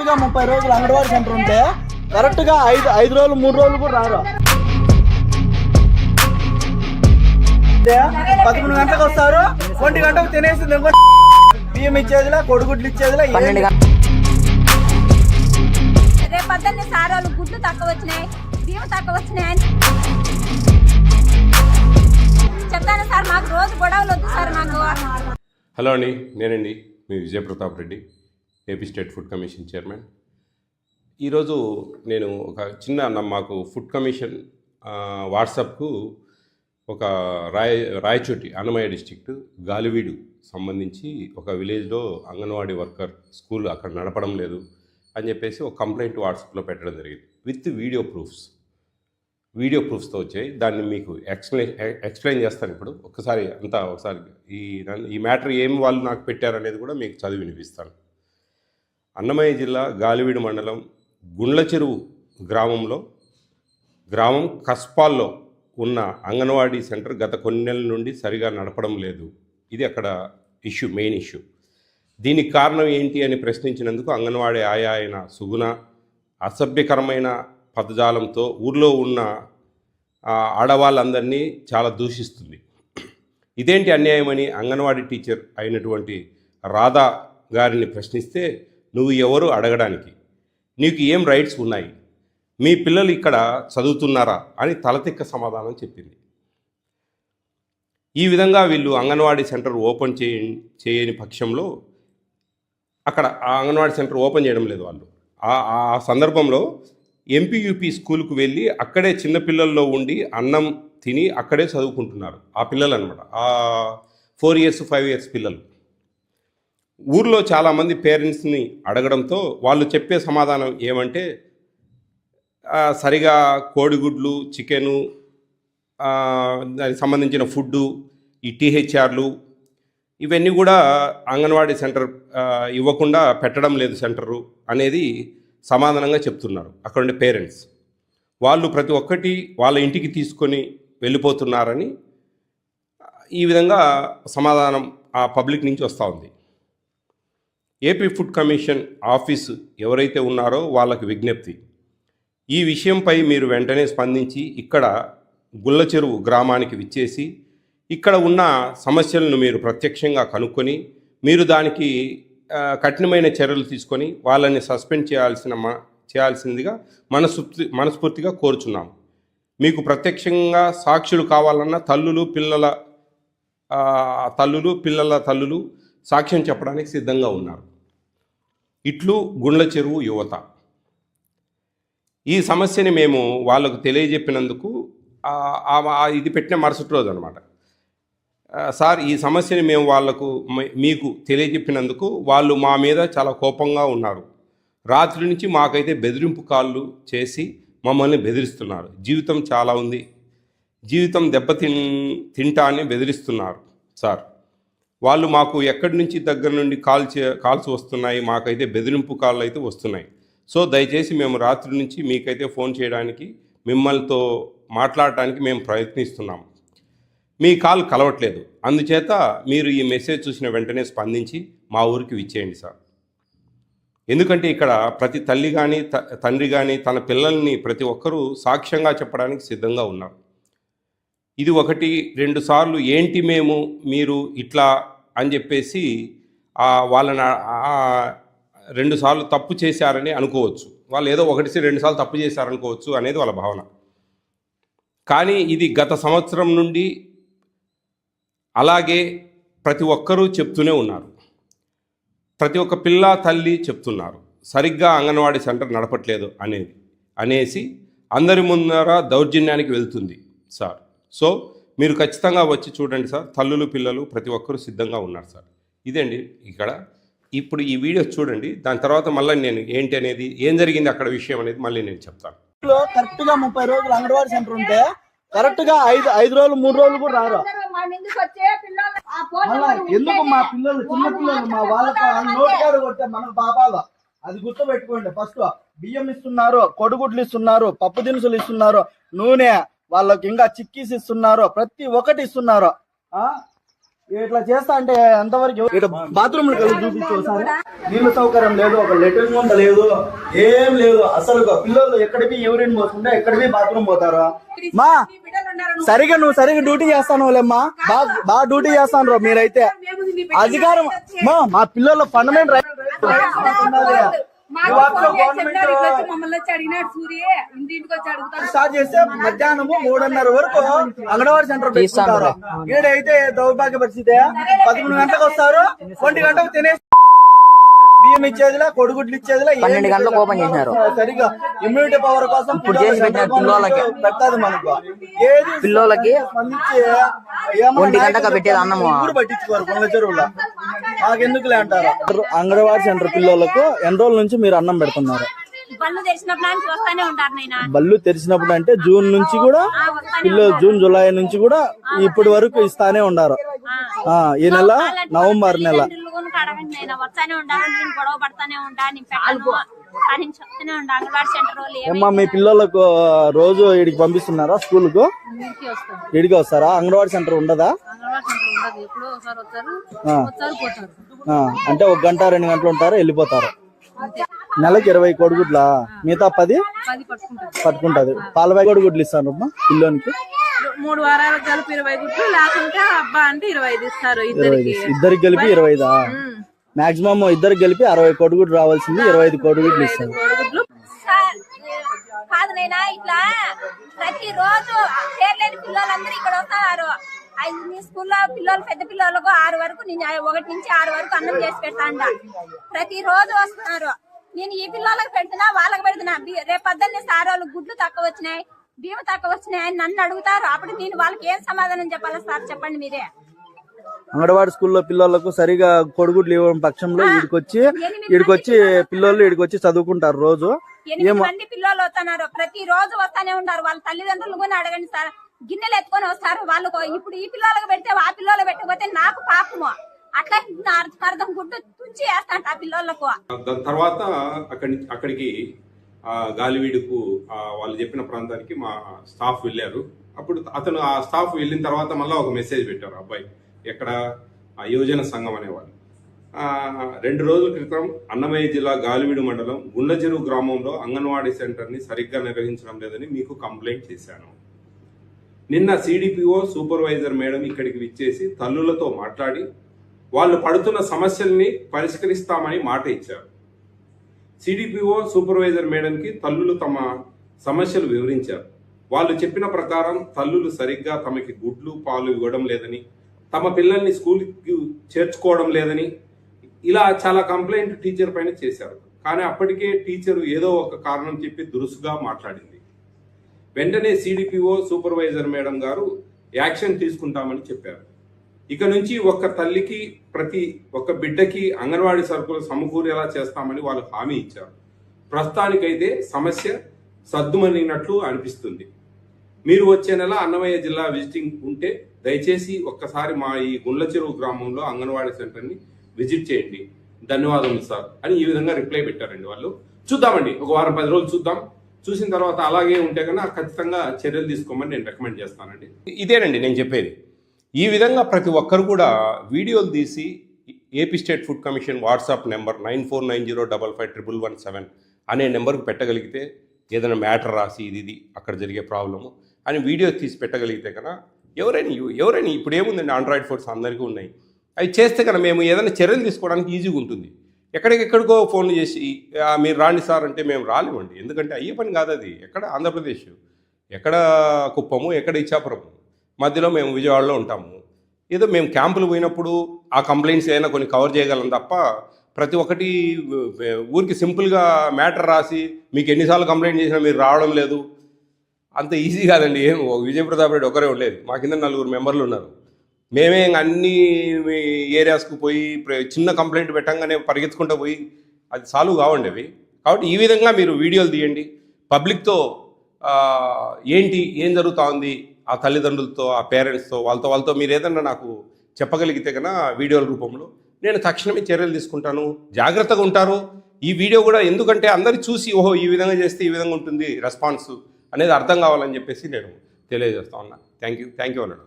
గా 30 రోజులు అంగన్వాడీ సెంటర్ ఉంటే కరెక్ట్ గా 5 రోజులు 3 రోజులు కూడా రారు. 11 గంటలకు వస్తారు, 1 గంటకు తినేసింది. బియ్యం ఇచ్చేదిలా, కొడుగుడ్లు ఇచ్చేదిలా. రేపొద్దున్నే సార్ వాళ్ళు గుడ్లు తక్కువ వచ్చినాయి, బియ్యం తక్కువ వచ్చినాయి అని చెప్తాను సార్. మాకు రోజు గొడవలు వద్దు సార్ మాకు. హలో అండి, నేనండి మీ Vijaya Pratap Reddy, AP state food commission chairman. ఈరోజు నేను ఒక చిన్న మాకు ఫుడ్ కమిషన్ వాట్సాప్కు ఒక రాయచోటి అన్నమయ్య డిస్ట్రిక్ట్ గాలివీడు సంబంధించి ఒక విలేజ్లో అంగన్వాడీ వర్కర్ స్కూల్ అక్కడ నడపడం లేదు అని చెప్పేసి ఒక కంప్లైంట్ వాట్సాప్లో పెట్టడం జరిగింది విత్ వీడియో ప్రూఫ్స్తో వచ్చాయి. దాన్ని మీకు ఎక్స్ప్లెయిన్ చేస్తాను ఇప్పుడు. ఒకసారి ఈ మ్యాటర్ ఏం వాళ్ళు నాకు పెట్టారనేది కూడా మీకు చదివి వినిపిస్తాను. అన్నమయ్య జిల్లా గాలివీడు మండలం గుండ్లచెరువు గ్రామం కస్పాల్లో ఉన్న అంగన్వాడీ సెంటర్ గత కొన్ని నెలల నుండి సరిగా నడపడం లేదు. ఇది అక్కడ మెయిన్ ఇష్యూ. దీనికి కారణం ఏంటి అని ప్రశ్నించినందుకు అంగన్వాడీ ఆయా అయిన సుగుణ అసభ్యకరమైన పదజాలంతో ఊర్లో ఉన్న ఆడవాళ్ళందరినీ చాలా దూషిస్తుంది. ఇదేంటి అన్యాయమని అంగన్వాడీ టీచర్ అయినటువంటి రాధా గారిని ప్రశ్నిస్తే, నువ్వు ఎవరు అడగడానికి, నీకు ఏం రైట్స్ ఉన్నాయి, మీ పిల్లలు ఇక్కడ చదువుతున్నారా అని తలతిక్క సమాధానం చెప్పింది. ఈ విధంగా వీళ్ళు అంగన్వాడీ సెంటర్ ఓపెన్ చేయని పక్షంలో అక్కడ ఆ అంగన్వాడీ సెంటర్ ఓపెన్ చేయడం లేదు. వాళ్ళు ఆ సందర్భంలో ఎంపీయూపీ స్కూల్కు వెళ్ళి అక్కడే చిన్నపిల్లల్లో ఉండి అన్నం తిని అక్కడే చదువుకుంటున్నారు ఆ పిల్లలు అనమాట. ఆ 4 years 5 years పిల్లలు. ఊర్లో చాలామంది పేరెంట్స్ని అడగడంతో వాళ్ళు చెప్పే సమాధానం ఏమంటే, సరిగా కోడిగుడ్లు, చికెను, దానికి సంబంధించిన ఫుడ్డు, ఈ టీహెచ్ఆర్లు ఇవన్నీ కూడా అంగన్వాడీ సెంటర్ ఇవ్వకుండా పెట్టడం లేదు సెంటరు అనేది సమాధానంగా చెప్తున్నారు అక్కడ ఉండే పేరెంట్స్. వాళ్ళు ప్రతి ఒక్కటి వాళ్ళ ఇంటికి తీసుకొని వెళ్ళిపోతున్నారని ఈ విధంగా సమాధానం ఆ పబ్లిక్ నుంచి వస్తూ ఉంది. ఏపీ ఫుడ్ కమిషన్ ఆఫీసు ఎవరైతే ఉన్నారో వాళ్ళకి విజ్ఞప్తి, ఈ విషయంపై మీరు వెంటనే స్పందించి ఇక్కడ గుల్లచెరువు గ్రామానికి విచ్చేసి ఇక్కడ ఉన్న సమస్యలను మీరు ప్రత్యక్షంగా కనుక్కొని మీరు దానికి కఠినమైన చర్యలు తీసుకొని వాళ్ళని సస్పెండ్ చేయాల్సిందిగా మనస్ఫూర్తిగా కోరుచున్నాము. మీకు ప్రత్యక్షంగా సాక్షులు కావాలన్నా పిల్లల తల్లులు సాక్ష్యం చెప్పడానికి సిద్ధంగా ఉన్నారు. ఇట్లు గుండ్లచెరువు యువత. ఈ సమస్యని మేము వాళ్ళకు తెలియజెప్పినందుకు ఇది పెట్టిన మరుసటి రోజు అనమాట. సార్, ఈ సమస్యని మేము మీకు తెలియజెప్పినందుకు వాళ్ళు మా మీద చాలా కోపంగా ఉన్నారు. రాత్రి నుంచి మాకైతే బెదిరింపు కాళ్ళు చేసి మమ్మల్ని బెదిరిస్తున్నారు. జీవితం చాలా ఉంది, జీవితం తింటా అని బెదిరిస్తున్నారు సార్. వాళ్ళు మాకు ఎక్కడి నుంచి దగ్గర నుండి కాల్స్ వస్తున్నాయి, మాకైతే బెదిరింపు కాళ్ళు అయితే వస్తున్నాయి. సో దయచేసి మేము రాత్రి నుంచి మీకైతే ఫోన్ చేయడానికి, మిమ్మల్తో మాట్లాడటానికి మేము ప్రయత్నిస్తున్నాము. మీ కాల్ కలవట్లేదు. అందుచేత మీరు ఈ మెసేజ్ చూసిన వెంటనే స్పందించి మా ఊరికి విచ్చేయండి సార్. ఎందుకంటే ఇక్కడ ప్రతి తల్లి కానీ తండ్రి కానీ తన పిల్లల్ని ప్రతి ఒక్కరూ సాక్ష్యంగా చెప్పడానికి సిద్ధంగా ఉన్నారు. ఇది 1-2 సార్లు ఏంటి మీరు ఇట్లా అని చెప్పేసి వాళ్ళని 2 సార్లు తప్పు చేశారని అనుకోవచ్చు. వాళ్ళు ఏదో 1-2 సార్లు తప్పు చేశారనుకోవచ్చు అనేది వాళ్ళ భావన. కానీ ఇది గత సంవత్సరం నుండి అలాగే ప్రతి ఒక్కరూ చెప్తూనే ఉన్నారు. ప్రతి ఒక్క పిల్ల తల్లి చెప్తున్నారు, సరిగ్గా అంగన్వాడీ సెంటర్ నడపట్లేదు అనేసి అందరి ముందర దౌర్జన్యానికి వెళ్తుంది సార్. సో మీరు ఖచ్చితంగా వచ్చి చూడండి సార్. తల్లులు పిల్లలు ప్రతి ఒక్కరూ సిద్ధంగా ఉన్నారు సార్. ఇదండి ఇక్కడ. ఇప్పుడు ఈ వీడియో చూడండి, దాని తర్వాత మళ్ళీ నేను ఏంటి అనేది, ఏం జరిగింది అక్కడ విషయం అనేది మళ్ళీ నేను చెప్తాను. కరెక్ట్ గా 30 రోజులు అంగన్వాడీ సెంటర్ ఉంటే కరెక్ట్ గా 5 రోజులు 3 రోజులు కూడా రారు. ఎందుకు మా పిల్లలు, చిన్న పిల్లలు, మా వాళ్ళకి నోటికాడు కొట్టే మన పాపాలు అది గుర్తు పెట్టుకోండి. ఫస్ట్ బియ్యం ఇస్తున్నారు, కొడుగుడ్లు ఇస్తున్నారు, పప్పు దినుసులు ఇస్తున్నారు, నూనె వాళ్ళకి ఇంకా చిక్కీస్ ఇస్తున్నారు, ప్రతి ఒక్కటి ఇస్తున్నారు. ఇట్లా చేస్తా అంటే ఎంతవరకు ఇట్లా బాత్రూమ్ చూపించు ఒకసారి. నీళ్ళ సౌకర్యం లేదు, ఒక లెట్రిన్ ముంద లేదు, ఏం లేదు అసలు. పిల్లలు ఎక్కడికి యూరిన్ పోతుంటే ఎక్కడికి బాత్రూమ్ పోతారు. మా సరిగా డ్యూటీ చేస్తాను లేమ్మా, బాగా డ్యూటీ చేస్తాను రా మీరైతే. అధికారం మా పిల్లల ఫండమెంటల్ రైట్ స్టార్ట్ చేస్తే మధ్యాహ్నము 3:30 వరకు అంగన్వాడీ సెంటర్ పెట్టుకుంటారు. ఈడైతే దౌర్భాగ్య పరిస్థితి, 11 గంటలకు వస్తారు, 1 గంటకు తినేసి బియ్యం ఇచ్చేదిలా, కొడుగుడ్లు ఇచ్చేదిలా, 12 గంటలకు ఓపెన్ చేసినారు. సరిగా ఇమ్యూనిటీ పవర్ కోసం ఇప్పుడు చేసి పెట్టినారు పిల్లలకి. పెట్టదు మనకు ఏది పిల్లలకి స్పందించి 1 గంటకు పెట్టేది అన్నము ఊరు పట్టించుకోరు కొండ చెరువులో. మాకెందుకులే అంటారు. అంగన్వాడీ సెంటర్ పిల్లలకు ఎన్ని రోజుల నుంచి మీరు అన్నం పెడుతున్నారు? బళ్ళు తెరిచినప్పుడు నుంచి వస్తానే ఉంటారు నాయనా. బళ్ళు తెరిచినప్పుడు అంటే జూన్ నుంచి కూడా పిల్లలు, జూన్ జూలై నుంచి కూడా ఇప్పటి వరకు ఇస్తానే ఉన్నారు. ఈ నెల నవంబర్ నెల అడగండి నేను వస్తానే ఉంటాను, నేను గొడవ పడతానే ఉంటా, నేను పెట్టను అని చెప్తూనే ఉంటా. అంగన్వాడీ సెంటర్ వాళ్ళు ఏమ్మా మీ పిల్లలకు రోజు ఇడికి పంపిస్తున్నారా స్కూల్ కు? ఇడికి వస్తారా? అంగన్వాడీ సెంటర్ ఉండదా? అంటే 1 గంట 2 గంటలు ఉంటారు, వెళ్ళిపోతారు. నెలకి 20 కోడిగుడ్లా? మిగతా 10 పట్టుకుంటది. పాలపై కోడిగుడ్లు ఇస్తాను పిల్లోనికి. 3 వారాలకు కలిపి 20 గుడ్లు, లేకుంటే అబ్బా అంటే 25 ఇస్తారు. ఇద్దరికి కలిపి 25. మాక్సిమం ఇద్దరికి కలిపి 60 కోడిగుడ్లు రావాల్సింది, 25 కోడిగుడ్లు ఇస్తారు. కాదు నైనా, ఇట్లా ప్రతి రోజు పేర్లేని పిల్లలందరూ ఇక్కడ వస్తున్నారు. మీ స్కూల్లో పిల్లలు, పెద్ద పిల్లలకు 6 వరకు, నేను 1 నుంచి 6 వరకు అన్నం చేసి పెడతాంట. ప్రతి రోజు వస్తున్నారు. నేను ఈ పిల్లలకు పెడుతున్నా, వాళ్ళకి పెడుతున్నా. రేపు పొద్దున్నే సార్ వాళ్ళు గుడ్లు తక్కువ వచ్చినాయి, బియ్యం తక్కువ వచ్చినాయి అని నన్ను అడుగుతారు. అప్పుడు నేను వాళ్ళకి ఏం సమాధానం చెప్పాలి సార్, చెప్పండి మీరే. అంగన్వాడీ స్కూల్లో పిల్లలకు సరిగా కొడుగుడ్లు ఇవ్వడం పక్షంలో ఈడికొచ్చి పిల్లలు ఈడికొచ్చి చదువుకుంటారు. రోజు 8 మంది పిల్లలు వస్తున్నారు, ప్రతి రోజు వస్తానే ఉన్నారు. వాళ్ళ తల్లిదండ్రులు కూడా అడగండి సార్, గిన్నెలు ఎత్తుకొని వస్తారు. వాళ్ళకు ఇప్పుడు ఈ పిల్లలకు పెడితే ఆ పిల్లలు పెట్టకపోతే నాకు పాపము. అట్లా అర్థం గుడ్డు తుంచి వేస్తాంట ఆ పిల్లలకు. దాని తర్వాత అక్కడికి గాలివీడుకు వాళ్ళు చెప్పిన ప్రాంతానికి మా స్టాఫ్ వెళ్ళారు. అప్పుడు అతను ఆ స్టాఫ్ వెళ్ళిన తర్వాత మళ్ళీ ఒక మెసేజ్ పెట్టారు అబ్బాయి, ఎక్కడ యువజన సంఘం అనేవాళ్ళు. 2 రోజుల క్రితం అన్నమయ్య జిల్లా గాలివీడు మండలం గుండ్లచెరువు గ్రామంలో అంగన్వాడీ సెంటర్ని సరిగ్గా నిర్వహించడం లేదని మీకు కంప్లైంట్ చేశాను. నిన్న సిడిపిఓ సూపర్వైజర్ మేడం ఇక్కడికి విచ్చేసి తల్లులతో మాట్లాడి వాళ్ళు పడుతున్న సమస్యల్ని పరిష్కరిస్తామని మాట ఇచ్చారు. సిడిపిఓ సూపర్వైజర్ మేడంకి తల్లులు తమ సమస్యలు వివరించారు. వాళ్ళు చెప్పిన ప్రకారం తల్లులు సరిగ్గా తమకి గుడ్లు, పాలు ఇవ్వడం లేదని, తమ పిల్లల్ని స్కూల్కి చేర్చుకోవడం లేదని, ఇలా చాలా కంప్లైంట్ టీచర్ పైన చేశారు. కానీ అప్పటికే టీచరు ఏదో ఒక కారణం చెప్పి దురుసుగా మాట్లాడింది. వెంటనే సిడిపిఓ సూపర్వైజర్ మేడం గారు యాక్షన్ తీసుకుంటామని చెప్పారు. ఇక నుంచి ఒక్క తల్లికి, ప్రతి ఒక్క బిడ్డకి అంగన్వాడీ సరుకులు సమకూరేలా చేస్తామని వాళ్ళు హామీ ఇచ్చారు. ప్రస్తుతానికైతే సమస్య సద్దుమణినట్లు అనిపిస్తుంది. మీరు వచ్చే నెల అన్నమయ్య జిల్లా విజిటింగ్ ఉంటే దయచేసి ఒక్కసారి మా ఈ గుండ్లచెరువు గ్రామంలో అంగన్వాడీ సెంటర్ని విజిట్ చేయండి. ధన్యవాదములు సార్ అని ఈ విధంగా రిప్లై పెట్టారండి వాళ్ళు. చూద్దామండి, ఒక వారం 10 రోజులు చూద్దాం. చూసిన తర్వాత అలాగే ఉంటే కన్నా ఖచ్చితంగా చర్యలు తీసుకోమని నేను రికమెండ్ చేస్తానండి. ఇదేనండి నేను చెప్పేది. ఈ విధంగా ప్రతి ఒక్కరు కూడా వీడియోలు తీసి AP state food commission WhatsApp number 9490555117 అనే నెంబర్కి పెట్టగలిగితే, ఏదైనా మ్యాటర్ రాసి ఇది అక్కడ జరిగే ప్రాబ్లము అని వీడియో తీసి పెట్టగలిగితే కన్నా ఎవరైనా ఇప్పుడు ఏముందండి, ఆండ్రాయిడ్ ఫోన్స్ అందరికీ ఉన్నాయి. అవి చేస్తే కన్నా మేము ఏదైనా చర్యలు తీసుకోవడానికి ఈజీగా ఉంటుంది. ఎక్కడికెక్కడికో ఫోన్లు చేసి మీరు రాండి సార్ అంటే మేము రాలేమండి. ఎందుకంటే అయ్యే పని కాదు అది. ఎక్కడ ఆంధ్రప్రదేశ్, ఎక్కడ కుప్పము, ఎక్కడ ఇచ్చాపురము, మధ్యలో మేము విజయవాడలో ఉంటాము. ఏదో మేము క్యాంపులు పోయినప్పుడు ఆ కంప్లైంట్స్ ఏదైనా కొన్ని కవర్ చేయగలం తప్ప ప్రతి ఒక్కటి ఊరికి సింపుల్గా మ్యాటర్ రాసి మీకు ఎన్నిసార్లు కంప్లైంట్ చేసినా మీరు రావడం లేదు అంత ఈజీ కాదండి. ఏం విజయప్రతాప్ రెడ్డి ఒకరే ఉండేది, మా కింద 4 మెంబర్లు ఉన్నారు. మేమే అన్ని ఏరియాస్కు పోయి చిన్న కంప్లైంట్ పెట్టంగానే పరిగెత్తుకుంటూ పోయి అది సాల్వ్ కావండి అవి. కాబట్టి ఈ విధంగా మీరు వీడియోలు తీయండి, పబ్లిక్తో ఏం జరుగుతూ ఉంది ఆ తల్లిదండ్రులతో, ఆ పేరెంట్స్తో, వాళ్ళతో మీరు ఏదన్నా నాకు చెప్పగలిగితే కన్నా వీడియోల రూపంలో నేను తక్షణమే చర్యలు తీసుకుంటాను. జాగ్రత్తగా ఉంటారు. ఈ వీడియో కూడా ఎందుకంటే అందరు చూసి ఓహో ఈ విధంగా చేస్తే ఈ విధంగా ఉంటుంది రెస్పాన్స్ అనేది అర్థం కావాలని చెప్పేసి నేను తెలియజేస్తా ఉన్నా. థ్యాంక్ యూ అన్నాడు.